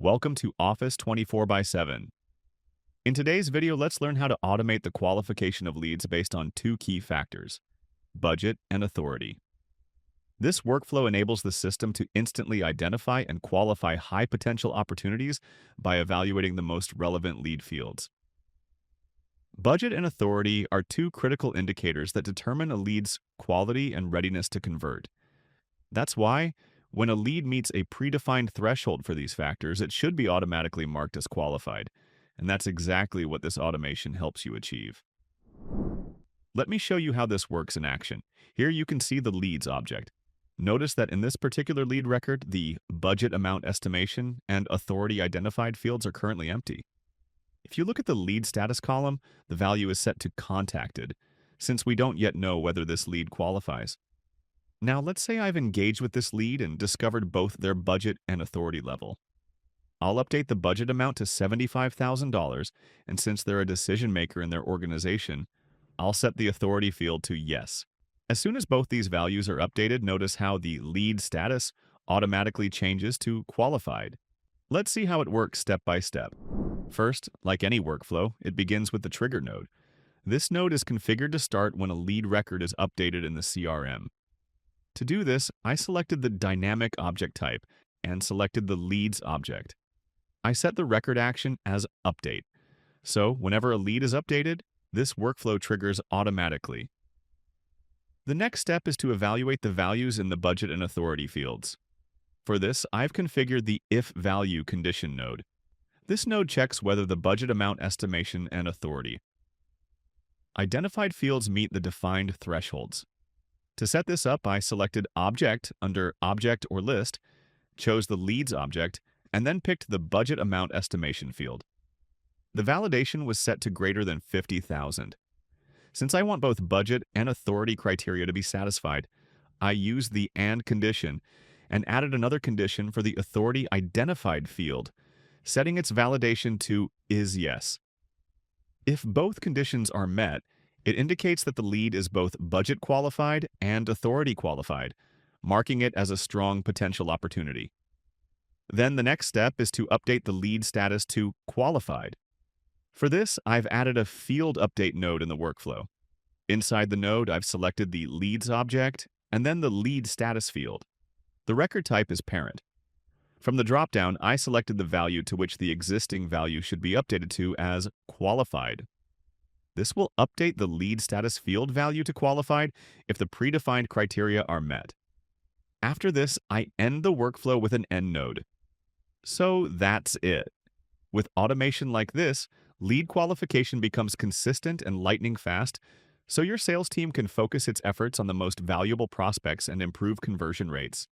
Welcome to Office 24 by 7. In today's video, let's learn how to automate the qualification of leads based on two key factors: budget and authority. This workflow enables the system to instantly identify and qualify high-potential opportunities by evaluating the most relevant lead fields. Budget and authority are two critical indicators that determine a lead's quality and readiness to convert. That's why, when a lead meets a predefined threshold for these factors, it should be automatically marked as qualified. And that's exactly what this automation helps you achieve. Let me show you how this works in action. Here you can see the leads object. Notice that in this particular lead record, the budget amount estimation and authority identified fields are currently empty. If you look at the lead status column, the value is set to contacted, since we don't yet know whether this lead qualifies. Now, let's say I've engaged with this lead and discovered both their budget and authority level. I'll update the budget amount to $75,000, and since they're a decision maker in their organization, I'll set the authority field to yes. As soon as both these values are updated, notice how the lead status automatically changes to qualified. Let's see how it works step by step. First, like any workflow, it begins with the trigger node. This node is configured to start when a lead record is updated in the CRM. To do this, I selected the dynamic object type and selected the leads object. I set the record action as update. So whenever a lead is updated, this workflow triggers automatically. The next step is to evaluate the values in the budget and authority fields. For this, I've configured the if-value condition node. This node checks whether the budget amount estimation and authority identified fields meet the defined thresholds. To set this up, I selected Object under Object or List, chose the Leads object, and then picked the Budget Amount Estimation field. The validation was set to greater than 50,000. Since I want both budget and authority criteria to be satisfied, I used the AND condition and added another condition for the Authority Identified field, setting its validation to is yes. If both conditions are met, it indicates that the lead is both budget qualified and authority qualified, marking it as a strong potential opportunity. Then the next step is to update the lead status to qualified. For this, I've added a field update node in the workflow. Inside the node, I've selected the leads object and then the lead status field. The record type is parent. From the dropdown, I selected the value to which the existing value should be updated to as qualified. This will update the lead status field value to qualified if the predefined criteria are met. After this, I end the workflow with an end node. So that's it. With automation like this, lead qualification becomes consistent and lightning fast, so your sales team can focus its efforts on the most valuable prospects and improve conversion rates.